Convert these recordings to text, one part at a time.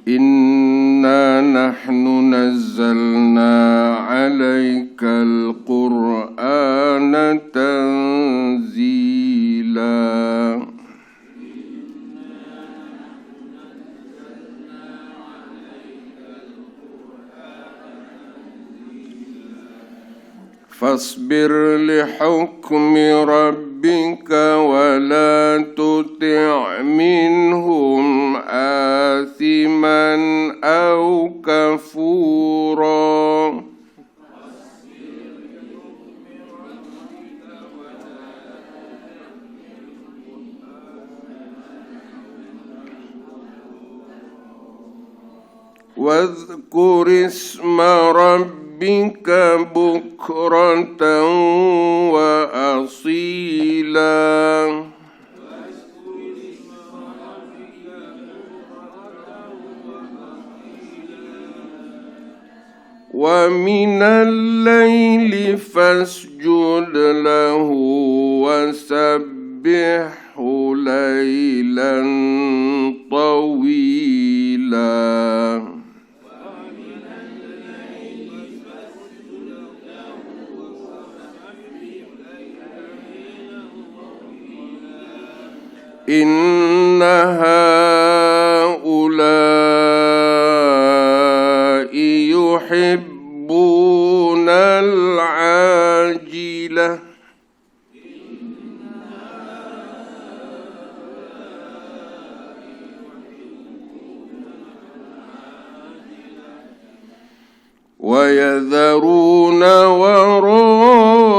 إنا نحن نزلنا عليك القرآن تنزيلا فاصبر لحكم ربك ولا تطع منهم آثما أو كفورا واذكر اسم ربك بكرة وأصيلا ومن الليل فاسجد له وسبحه ليلا طويلا إن هؤلاء يحبون العاجلة ويذرون وراءهم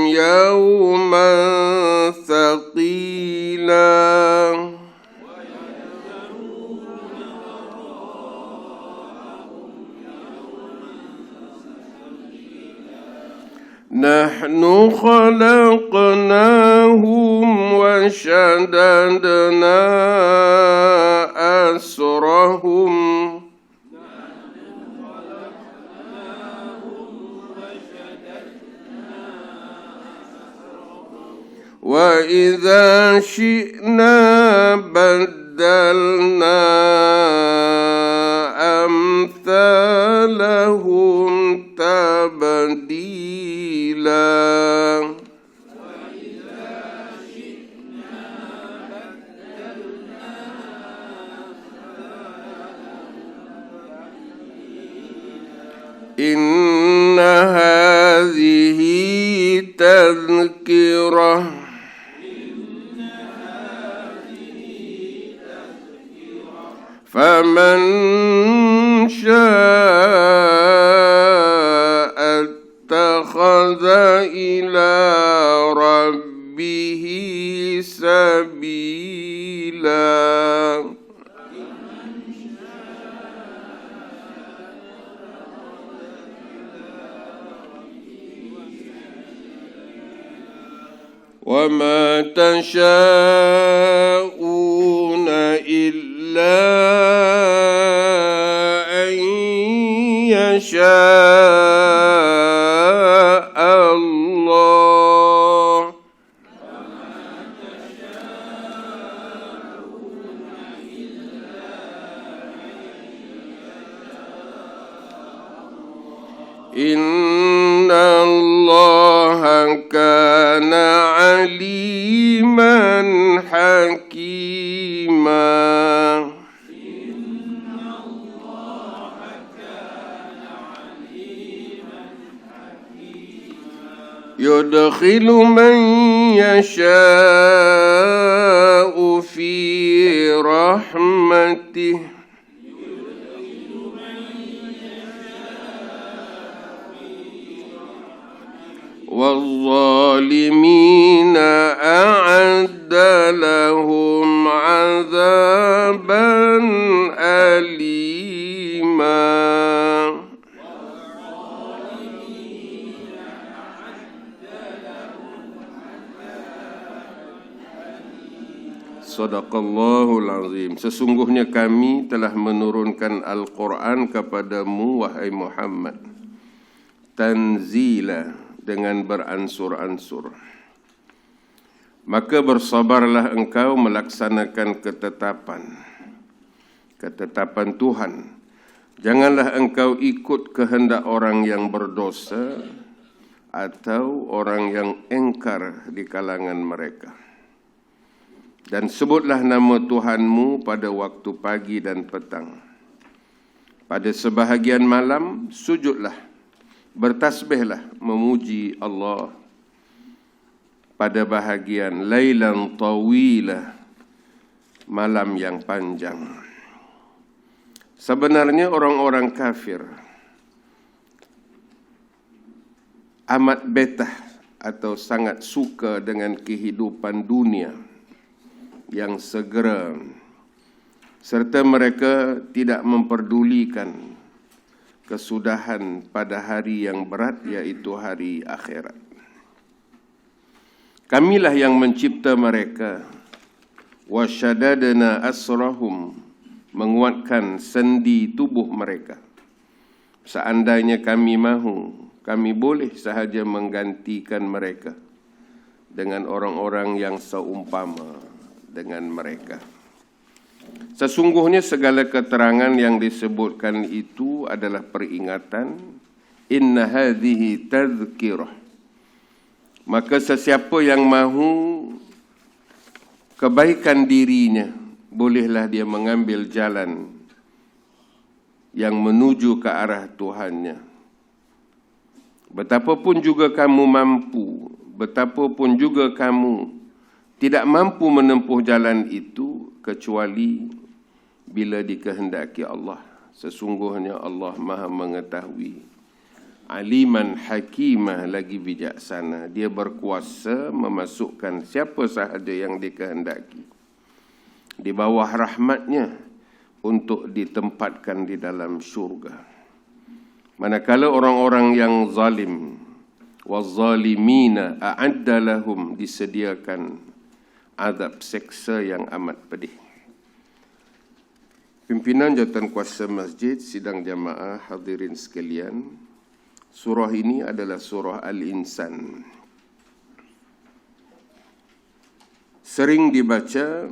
يوما ثقيلا نحن خلقناهم وشددنا أسرهم وإذا شئنا بدلنا أمثالهم تبديلا إن هذه تذكرة فمن شاء اتخذ إلى ربه سبيلا وما تشاءون إلا أن يشاء الله إن الله كان عليما حكيما يدخل من يشاء في رحمته والظالمين أعد لهم عذابا أليما Sadaqallahul azim. Sesungguhnya kami telah menurunkan Al-Quran kepadamu, wahai Muhammad, tanzila, dengan beransur-ansur. maka bersabarlah engkau melaksanakan ketetapan Tuhan. Janganlah engkau ikut kehendak orang yang berdosa atau orang yang engkar di kalangan mereka. Dan sebutlah nama Tuhanmu pada waktu pagi dan petang. Pada sebahagian malam, sujudlah, bertasbihlah, memuji Allah. Pada bahagian lailan tawilah, malam yang panjang. Sebenarnya orang-orang kafir amat betah atau sangat suka dengan kehidupan dunia yang segera, serta mereka tidak memperdulikan kesudahan pada hari yang berat, yaitu hari akhirat. Kamilah yang mencipta mereka, wa syadadna asrahum, menguatkan sendi tubuh mereka. Seandainya kami mahu, kami boleh sahaja menggantikan mereka dengan orang-orang yang seumpama dengan mereka. Sesungguhnya segala keterangan yang disebutkan itu adalah peringatan. Inna hadhihi tadhkirah. Maka sesiapa yang mahu kebaikan dirinya, bolehlah dia mengambil jalan yang menuju ke arah Tuhannya. Betapapun juga kamu mampu, betapapun juga kamu tidak mampu menempuh jalan itu kecuali bila dikehendaki Allah. Sesungguhnya Allah Maha mengetahui, aliman hakimah, lagi bijaksana. Dia berkuasa memasukkan siapa sahaja yang dikehendaki di bawah rahmatnya untuk ditempatkan di dalam syurga. Manakala orang-orang yang zalim, waz-zalimina a'adda lahum, disediakan azab seksa yang amat pedih. Pimpinan Jawatan Kuasa Masjid, sidang jamaah, hadirin sekalian, surah ini adalah surah Al-Insan. Sering dibaca,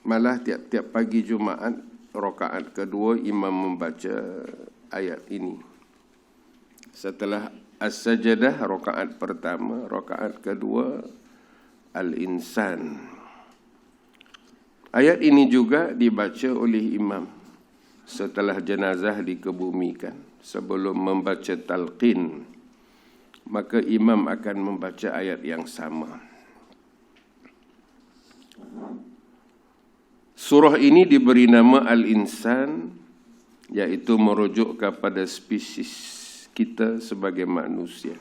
malah tiap-tiap pagi Jumaat, rakaat kedua imam membaca ayat ini. Setelah As-Sajdah, rakaat pertama, rakaat kedua Al-Insan. Ayat ini juga dibaca oleh imam setelah jenazah dikebumikan. Sebelum membaca talqin, maka imam akan membaca ayat yang sama. Surah ini diberi nama Al-Insan, iaitu merujuk kepada spesies kita sebagai manusia.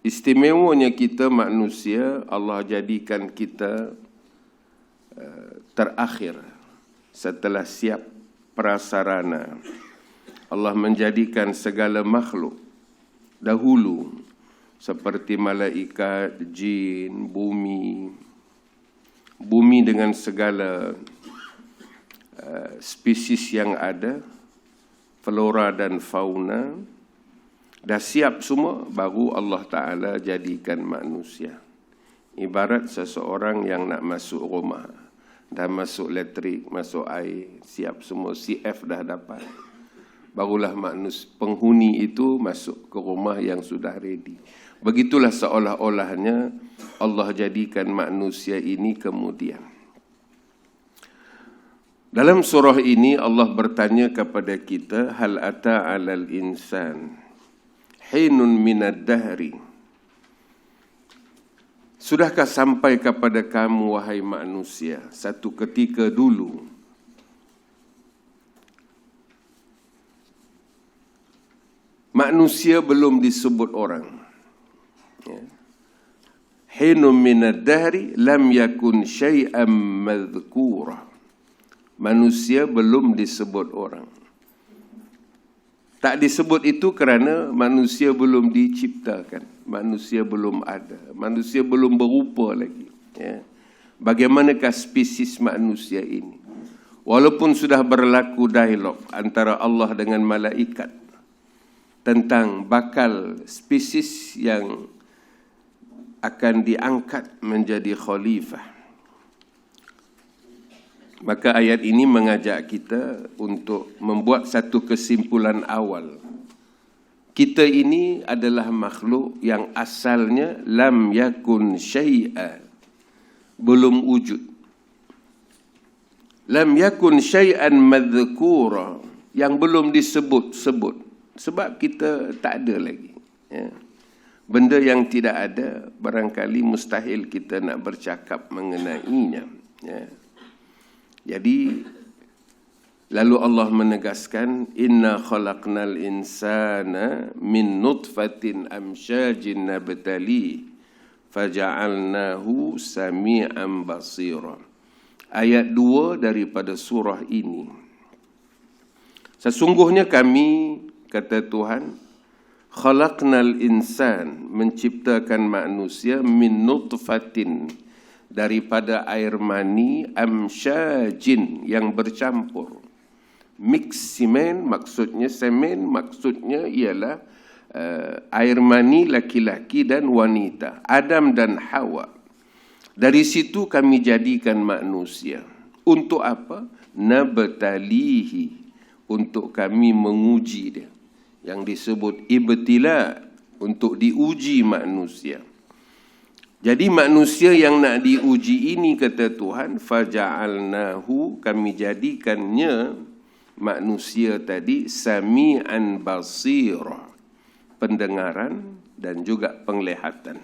Istimewanya kita manusia, Allah jadikan kita terakhir setelah siap prasarana. Allah menjadikan segala makhluk dahulu seperti malaikat, jin, bumi dengan segala spesies yang ada, flora dan fauna, dah siap semua, baru Allah Ta'ala jadikan manusia. Ibarat seseorang yang nak masuk rumah, dah masuk elektrik, masuk air, siap semua, CF dah dapat, barulah penghuni itu masuk ke rumah yang sudah ready. Begitulah seolah-olahnya Allah jadikan manusia ini kemudian. Dalam surah ini Allah bertanya kepada kita, hal ata 'alal insan hinun minad dahri. Sudahkah sampai kepada kamu, wahai manusia, satu ketika dulu manusia belum disebut orang. Hinun minad dahri lam yakun syai'an madhkura. Manusia belum disebut orang. Tak disebut itu kerana manusia belum diciptakan, manusia belum ada, manusia belum berupa lagi. Bagaimanakah spesies manusia ini? Walaupun sudah berlaku dialog antara Allah dengan malaikat tentang bakal spesies yang akan diangkat menjadi khalifah. Maka ayat ini mengajak kita untuk membuat satu kesimpulan awal. Kita ini adalah makhluk yang asalnya lam yakun syai'a, belum wujud. Lam yakun syai'an madhkura, yang belum disebut-sebut. Sebab kita tak ada lagi. Ya. Benda yang tidak ada, barangkali mustahil kita nak bercakap mengenainya. Ya. Jadi, lalu Allah menegaskan, Inna khalaqnal insana min nutfatin amsyajin nabtali faja'alnahu sami'an basira. Ayat 2 daripada surah ini. Sesungguhnya kami, kata Tuhan, khalaqnal insan, menciptakan manusia, min nutfatin, daripada air mani, amsyajin, yang bercampur. Mix semen, maksudnya ialah air mani laki-laki dan wanita, Adam dan Hawa. Dari situ kami jadikan manusia. Untuk apa? Nabtalihi, untuk kami menguji dia. Yang disebut ibtila, untuk diuji manusia. Jadi manusia yang nak diuji ini, kata Tuhan, faja'alnahu, kami jadikannya manusia tadi sami'an basira, pendengaran dan juga penglihatan.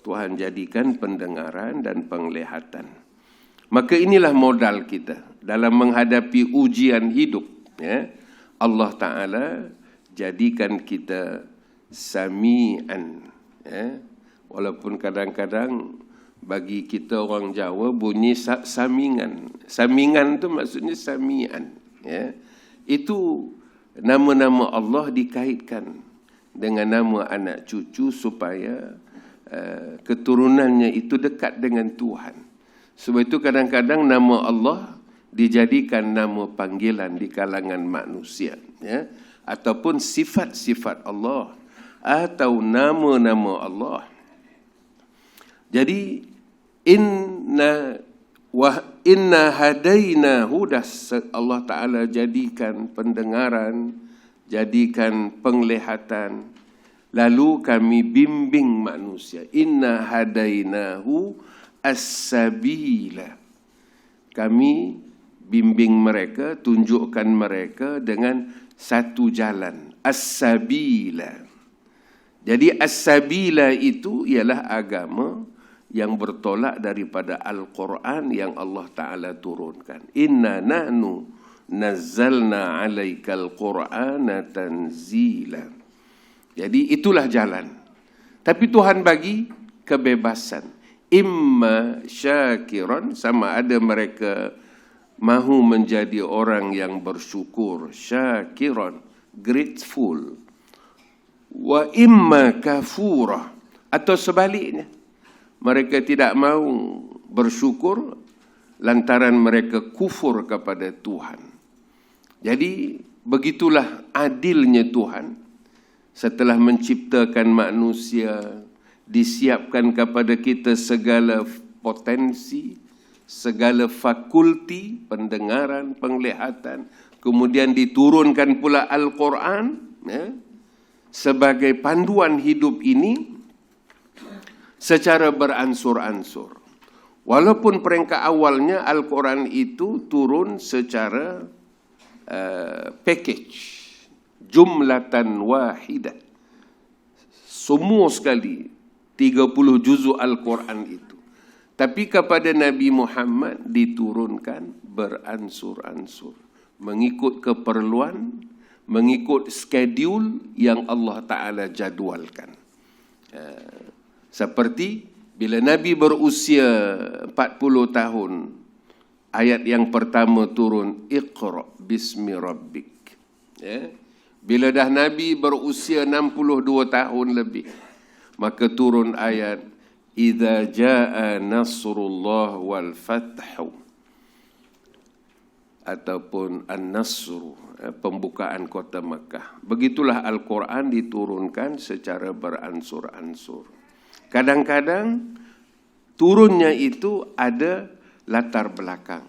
Tuhan jadikan pendengaran dan penglihatan. Maka inilah modal kita dalam menghadapi ujian hidup. Ya. Allah Ta'ala jadikan kita sami'an. Ya. Walaupun kadang-kadang bagi kita orang Jawa bunyi samingan. Samingan tu maksudnya sami'an. Ya. Itu nama-nama Allah dikaitkan dengan nama anak cucu supaya keturunannya itu dekat dengan Tuhan. Sebab itu kadang-kadang nama Allah dijadikan nama panggilan di kalangan manusia. Ya. Ataupun sifat-sifat Allah. Atau nama-nama Allah. Jadi inna hadainahu, dah Allah Ta'ala jadikan pendengaran, jadikan penglihatan, lalu kami bimbing manusia. Inna hadainahu as-sabila, kami bimbing mereka, tunjukkan mereka dengan satu jalan, as-sabila. Jadi as-sabila itu ialah agama yang bertolak daripada Al-Quran yang Allah Ta'ala turunkan. Inna nahnu nazzalna alaikal Qur'ana tanzila. Jadi itulah jalan. Tapi Tuhan bagi kebebasan. Imma syakiran, sama ada mereka mahu menjadi orang yang bersyukur. Syakiran, grateful. Wa imma kafura, atau sebaliknya. Mereka tidak mahu bersyukur lantaran mereka kufur kepada Tuhan. Jadi begitulah adilnya Tuhan. Setelah menciptakan manusia, disiapkan kepada kita segala potensi, segala fakulti, pendengaran, penglihatan. Kemudian diturunkan pula Al-Quran, ya, sebagai panduan hidup ini, secara beransur-ansur. Walaupun peringkat awalnya Al-Quran itu turun secara package, jumlatan wahidah. Semua sekali 30 juzuk Al-Quran itu. Tapi kepada Nabi Muhammad diturunkan beransur-ansur, mengikut keperluan, mengikut schedule yang Allah Ta'ala jadualkan. Seperti bila Nabi berusia 40 tahun, ayat yang pertama turun, Iqra bismi rabbik. Ya. Bila dah Nabi berusia 62 tahun lebih, maka turun ayat, Idza jaa nasrullah wal fathu, ataupun an-nasru, pembukaan kota Makkah. Begitulah Al-Quran diturunkan secara beransur-ansur. Kadang-kadang turunnya itu ada latar belakang,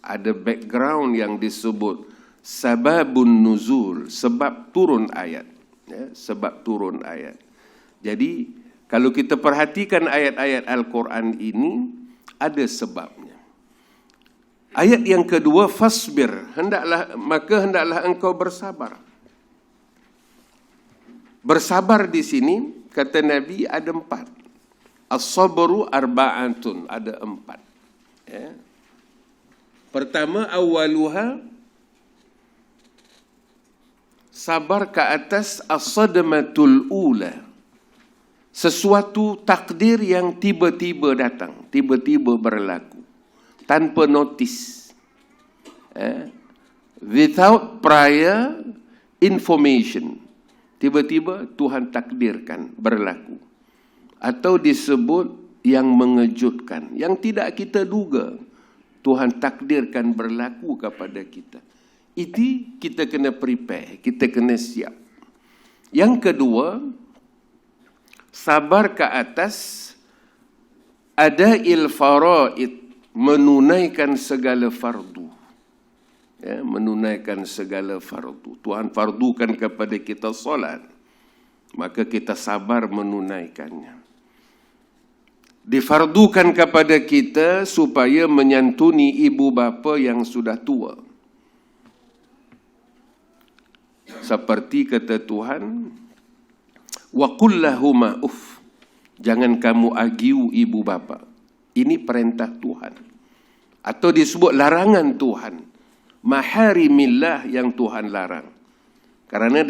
ada background yang disebut sababun nuzul, sebab turun ayat. Ya, sebab turun ayat. Jadi kalau kita perhatikan ayat-ayat Al-Quran ini, ada sebabnya. Ayat yang kedua, fasbir, hendaklah engkau bersabar. Bersabar di sini, kata Nabi, ada 4. As-sabru arba'atun, ada 4. Ya. Pertama, awaluha, sabar ke atas as-sadmatul ula. Sesuatu takdir yang tiba-tiba datang, tiba-tiba berlaku, tanpa notis. Without prior information. Tiba-tiba Tuhan takdirkan berlaku. Atau disebut yang mengejutkan, yang tidak kita duga, Tuhan takdirkan berlaku kepada kita. Itu kita kena prepare, kita kena siap. Yang kedua, sabar ke atas adail faraid, menunaikan segala fardu. Ya, menunaikan segala fardu. Tuhan fardukan kepada kita solat, maka kita sabar menunaikannya. Difardukan kepada kita supaya menyantuni ibu bapa yang sudah tua. Seperti kata Tuhan, wa qul lahuma uff, jangan kamu agiu ibu bapa. Ini perintah Tuhan. Atau disebut larangan Tuhan. Maharimillah, yang Tuhan larang. Karena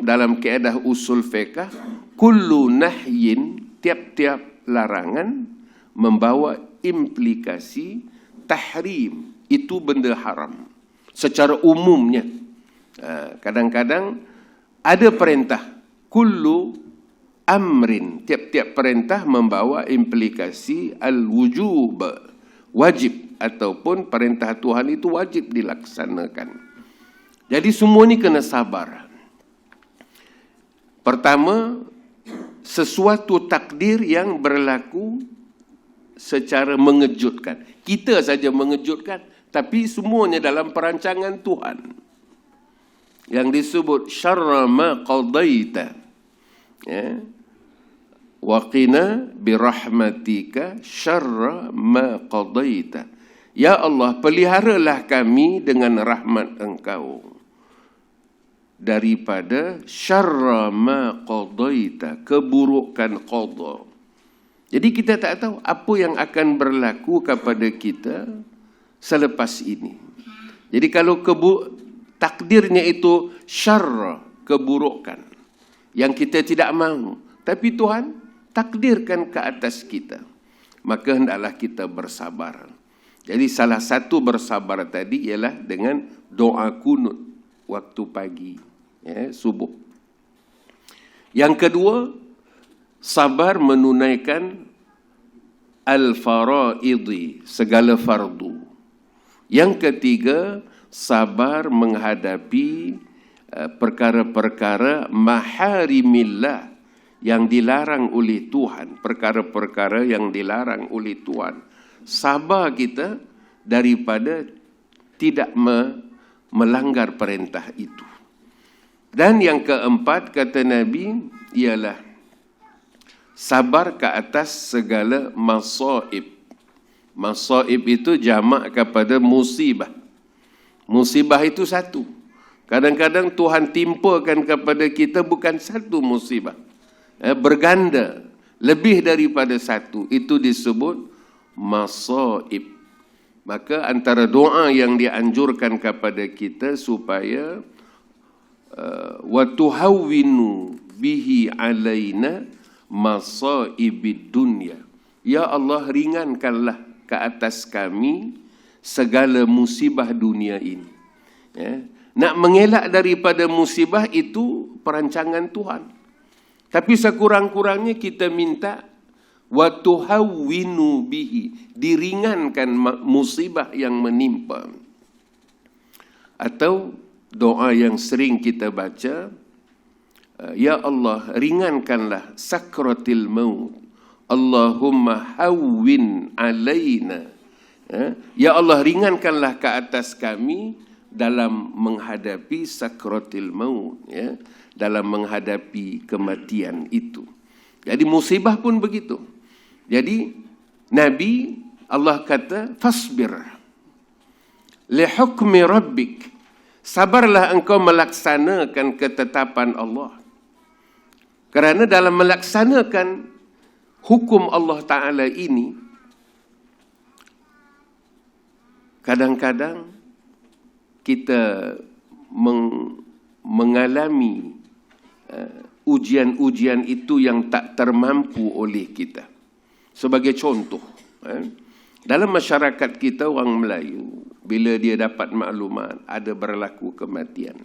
dalam kaedah usul fiqh, kullu nahyin, tiap-tiap larangan membawa implikasi tahrim, itu benda haram secara umumnya. Kadang-kadang ada perintah, kullu amrin, tiap-tiap perintah membawa implikasi al-wujub, wajib, ataupun perintah Tuhan itu wajib dilaksanakan. Jadi semua ni kena sabar. Pertama, sesuatu takdir yang berlaku secara mengejutkan. Kita saja mengejutkan, tapi semuanya dalam perancangan Tuhan. Yang disebut syarra ma qadaita. Ya. Wa qina birahmatika syarra ma qadaita. Ya Allah, peliharalah kami dengan rahmat Engkau daripada syarra ma qadaita, keburukan qada. Jadi kita tak tahu apa yang akan berlaku kepada kita selepas ini. Jadi kalau takdirnya itu syarra, keburukan yang kita tidak mahu, tapi Tuhan takdirkan ke atas kita, maka hendaklah kita bersabar. Jadi salah satu bersabar tadi ialah dengan doa kunut waktu pagi, ya, subuh. Yang kedua, sabar menunaikan al-faraidi, segala fardu. Yang ketiga, sabar menghadapi perkara-perkara maharimillah yang dilarang oleh Tuhan, perkara-perkara yang dilarang oleh Tuhan. Sabar kita daripada tidak melanggar perintah itu. Dan yang keempat, kata Nabi, ialah sabar ke atas segala masaib. Masaib itu jamak kepada musibah. Musibah itu satu. Kadang-kadang Tuhan timpakan kepada kita bukan satu musibah, berganda, lebih daripada satu. Itu disebut masaib. Maka antara doa yang dianjurkan kepada kita supaya wa tuhawwinu bihi alaina masaibid dunya. Ya Allah, ringankanlah ke atas kami segala musibah dunia ini. Ya. Nak mengelak daripada musibah itu perancangan Tuhan. Tapi sekurang-kurangnya kita minta wa tuhawwinu bihi, diringankan musibah yang menimpa. Atau doa yang sering kita baca, ya Allah, ringankanlah sakratil maut. Allahumma hawwin alaina. Ya Allah, ringankanlah ke atas kami dalam menghadapi sakratil maut, ya, dalam menghadapi kematian itu. Jadi musibah pun begitu. Jadi Nabi, Allah kata fasbir li hukmi rabbik, sabarlah engkau melaksanakan ketetapan Allah. Kerana dalam melaksanakan hukum Allah Ta'ala ini, kadang-kadang kita mengalami ujian-ujian itu yang tak termampu oleh kita. Sebagai contoh, dalam masyarakat kita orang Melayu, bila dia dapat maklumat ada berlaku kematian,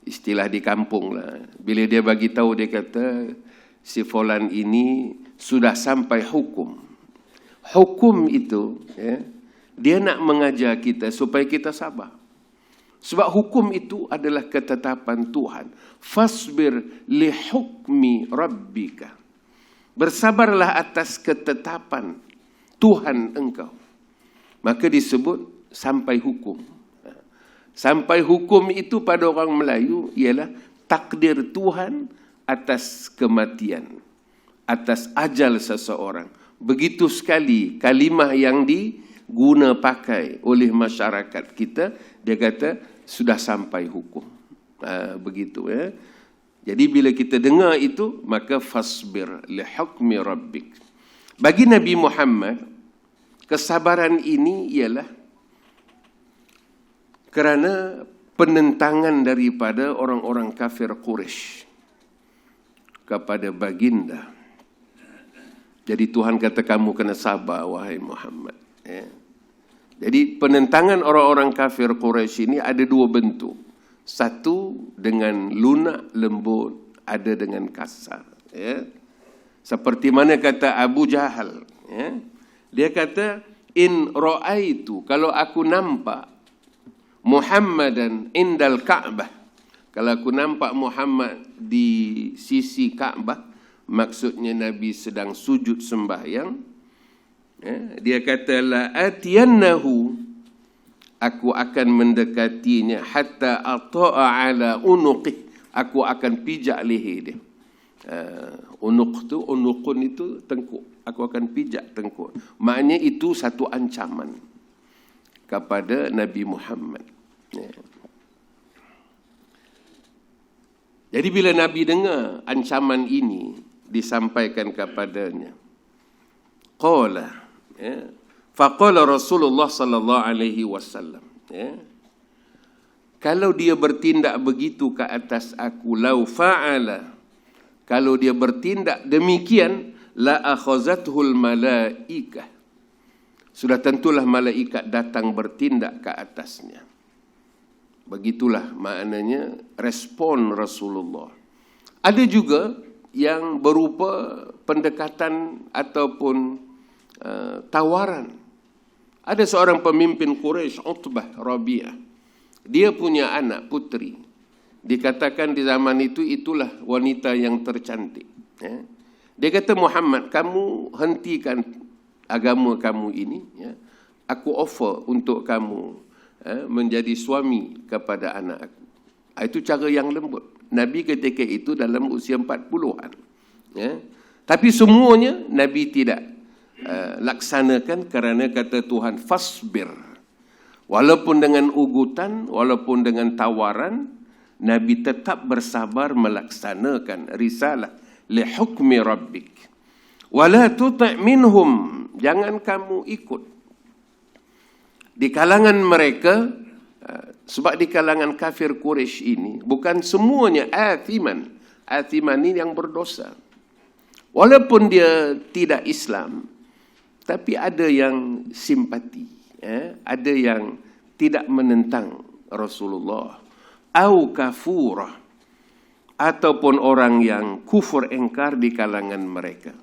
istilah di kampung lah, bila dia bagi tahu, dia kata si fulan ini sudah sampai hukum. Hukum itu, dia nak mengajar kita supaya kita sabar. Sebab hukum itu adalah ketetapan Tuhan. Fasbir li hukmi rabbika, bersabarlah atas ketetapan Tuhan engkau. Maka disebut sampai hukum. Sampai hukum itu pada orang Melayu ialah takdir Tuhan atas kematian, atas ajal seseorang. Begitu sekali kalimah yang diguna pakai oleh masyarakat kita, dia kata sudah sampai hukum. Begitu, ya. Jadi bila kita dengar itu, maka fasbir li hukmi rabbik. Bagi Nabi Muhammad, kesabaran ini ialah kerana penentangan daripada orang-orang kafir Quraisy kepada baginda. Jadi Tuhan kata kamu kena sabar wahai Muhammad. Jadi penentangan orang-orang kafir Quraisy ini ada dua bentuk. Satu dengan lunak, lembut, ada dengan kasar. Seperti mana kata Abu Jahal. Dia kata, in ra'aitu, kalau aku nampak Muhammadan indal Ka'bah, kalau aku nampak Muhammad di sisi Ka'bah, maksudnya Nabi sedang sujud sembahyang, dia kata la atiyannahu, aku akan mendekatinya, hatta ata'a ala unuqih, aku akan pijak leher dia. Unuqun itu tengkuk, aku akan pijak tengkuk. Maknanya itu satu ancaman kepada Nabi Muhammad. Jadi bila Nabi dengar ancaman ini disampaikan kepadanya, qala, faqala Rasulullah sallallahu alaihi wasallam, kalau dia bertindak begitu ke atas aku, lau fa'ala, kalau dia bertindak demikian, la akhazathul malaikah, sudah tentulah malaikat datang bertindak ke atasnya. Begitulah maknanya respon Rasulullah. Ada juga yang berupa pendekatan ataupun tawaran. Ada seorang pemimpin Quraisy, Utbah Rabi'ah. Dia punya anak putri. Dikatakan di zaman itu itulah wanita yang tercantik. Dia kata, Muhammad, kamu hentikan agama kamu ini. Aku offer untuk kamu menjadi suami kepada anak aku. Itu cara yang lembut. Nabi ketika itu dalam usia 40-an. Tapi semuanya Nabi tidak laksanakan kerana kata Tuhan, fasbir. Walaupun dengan ugutan, walaupun dengan tawaran, Nabi tetap bersabar melaksanakan risalah li hukmi rabbik. Wala tuti' minhum, jangan kamu ikut. Di kalangan mereka, sebab di kalangan kafir Quraisy ini, bukan semuanya athiman. Athiman ini yang berdosa. Walaupun dia tidak Islam, tapi ada yang simpati. Ada yang tidak menentang Rasulullah. Au kafurah. Ataupun orang yang kufur engkar di kalangan mereka.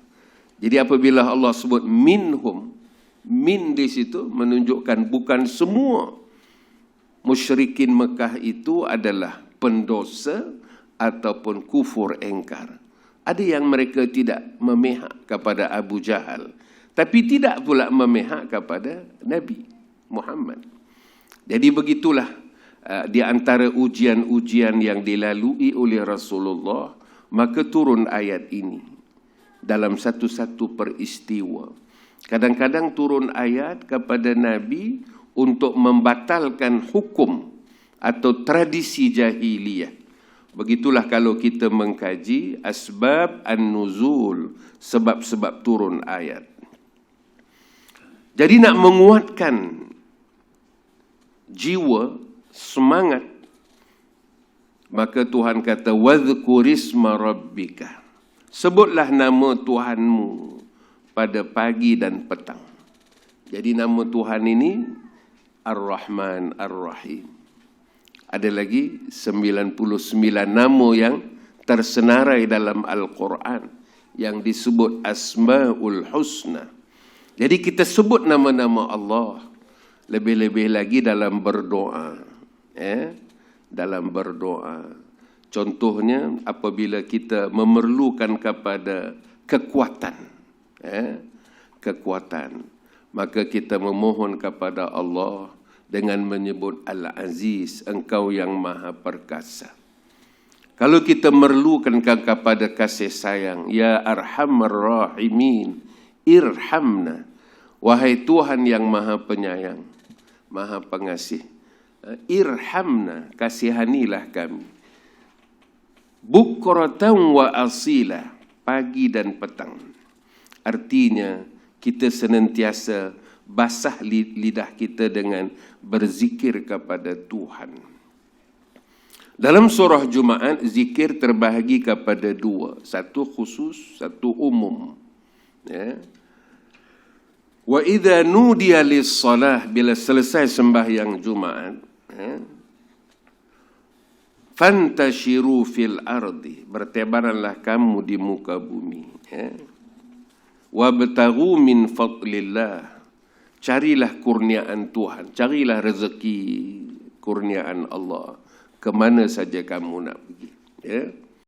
Jadi apabila Allah sebut minhum, min di situ menunjukkan bukan semua musyrikin Mekah itu adalah pendosa ataupun kufur engkar. Ada yang mereka tidak memihak kepada Abu Jahal, tapi tidak pula memihak kepada Nabi Muhammad. Jadi begitulah di antara ujian-ujian yang dilalui oleh Rasulullah, maka turun ayat ini dalam satu-satu peristiwa. Kadang-kadang turun ayat kepada Nabi untuk membatalkan hukum atau tradisi jahiliyah. Begitulah kalau kita mengkaji asbab an-nuzul, sebab-sebab turun ayat. Jadi nak menguatkan jiwa, semangat, maka Tuhan kata wadhkurisma rabbika. Sebutlah nama Tuhanmu pada pagi dan petang. Jadi nama Tuhan ini Ar-Rahman Ar-Rahim. Ada lagi 99 nama yang tersenarai dalam Al-Quran yang disebut Asmaul Husna. Jadi kita sebut nama-nama Allah, lebih-lebih lagi dalam berdoa. Dalam berdoa. Contohnya apabila kita memerlukan kepada kekuatan. Kekuatan. Maka kita memohon kepada Allah dengan menyebut Al-Aziz, Engkau yang Maha Perkasa. Kalau kita memerlukan kepada kasih sayang, Ya Arhamar Rahimin, Irhamna. Wahai Tuhan yang Maha Penyayang, Maha Pengasih, Irhamna, kasihanilah kami. Bukratan wa asila, pagi dan petang. Artinya kita senantiasa basah lidah kita dengan berzikir kepada Tuhan. Dalam surah Jumaat, zikir terbahagi kepada dua. Satu khusus, satu umum. Wa idza nudiya lis-salah, bila selesai sembahyang Jumaat, fantashiru fil ardi, bertebaranlah kamu di muka bumi. Wabtaghu min fadlillah, carilah kurniaan Tuhan, carilah rezeki kurniaan Allah, ke mana saja kamu nak pergi.